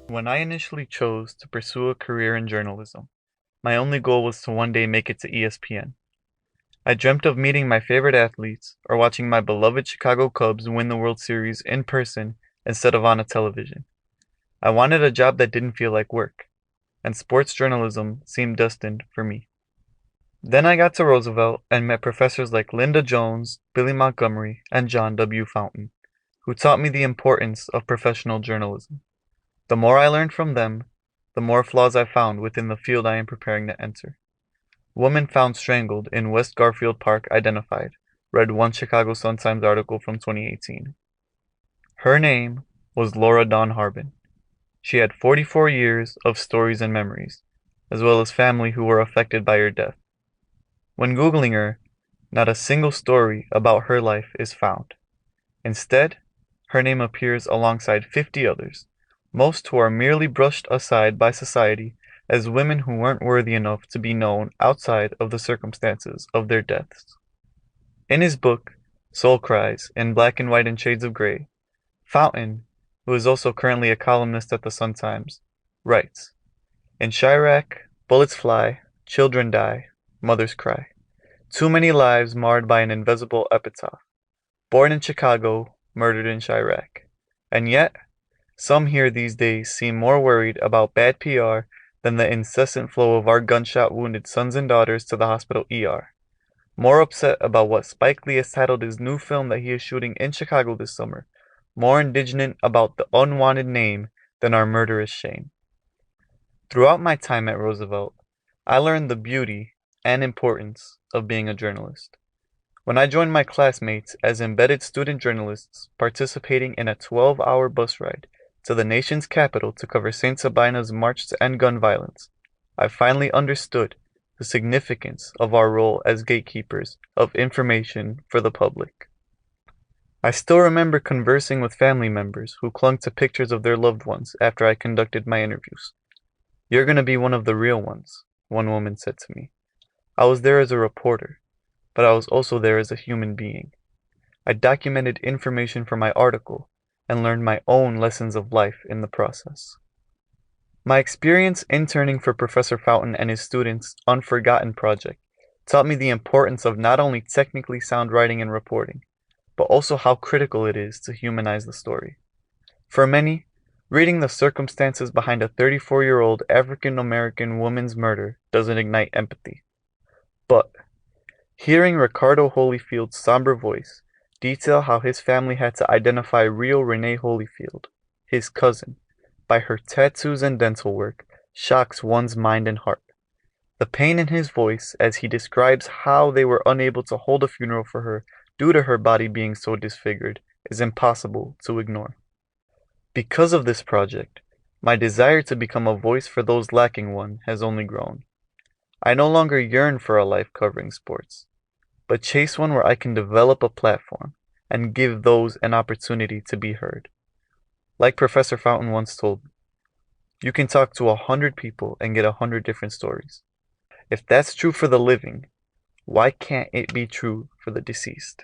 When I initially chose to pursue a career in journalism, my only goal was to one day make it to ESPN. I dreamt of meeting my favorite athletes or watching my beloved Chicago Cubs win the World Series in person instead of on a television. I wanted a job that didn't feel like work, and sports journalism seemed destined for me. Then I got to Roosevelt and met professors like Linda Jones, Billy Montgomery, and John W. Fountain, who taught me the importance of professional journalism. The more I learned from them, the more flaws I found within the field I am preparing to enter. Woman found strangled in West Garfield Park identified, read one Chicago Sun-Times article from 2018. Her name was Laura Dawn Harbin. She had 44 years of stories and memories, as well as family who were affected by her death. When Googling her, not a single story about her life is found. Instead, her name appears alongside 50 others, most who are merely brushed aside by society as women who weren't worthy enough to be known outside of the circumstances of their deaths. In his book, Soul Cries, in Black and White and Shades of Grey, Fountain, who is also currently a columnist at the Sun-Times, writes, "In Chirac, bullets fly, children die, mothers cry. Too many lives marred by an invisible epitaph. Born in Chicago, murdered in Chirac. And yet, some here these days seem more worried about bad PR than the incessant flow of our gunshot wounded sons and daughters to the hospital ER. More upset about what Spike Lee has titled his new film that he is shooting in Chicago this summer. More indignant about the unwanted name than our murderous shame." Throughout my time at Roosevelt, I learned the beauty and importance of being a journalist. When I joined my classmates as embedded student journalists participating in a 12-hour bus ride to the nation's capital to cover St. Sabina's march to end gun violence, I finally understood the significance of our role as gatekeepers of information for the public. I still remember conversing with family members who clung to pictures of their loved ones after I conducted my interviews. "You're going to be one of the real ones," one woman said to me. I was there as a reporter, but I was also there as a human being. I documented information from my article and learned my own lessons of life in the process. My experience interning for Professor Fountain and his students' Unforgotten project taught me the importance of not only technically sound writing and reporting, but also how critical it is to humanize the story. For many, reading the circumstances behind a 34-year-old African-American woman's murder doesn't ignite empathy. But hearing Ricardo Holyfield's somber voice detail how his family had to identify real Renee Holyfield, his cousin, by her tattoos and dental work shocks one's mind and heart. The pain in his voice as he describes how they were unable to hold a funeral for her due to her body being so disfigured is impossible to ignore. Because of this project, my desire to become a voice for those lacking one has only grown. I no longer yearn for a life covering sports, but chase one where I can develop a platform and give those an opportunity to be heard. Like Professor Fountain once told me, you can talk to 100 people and get 100 different stories. If that's true for the living, why can't it be true for the deceased?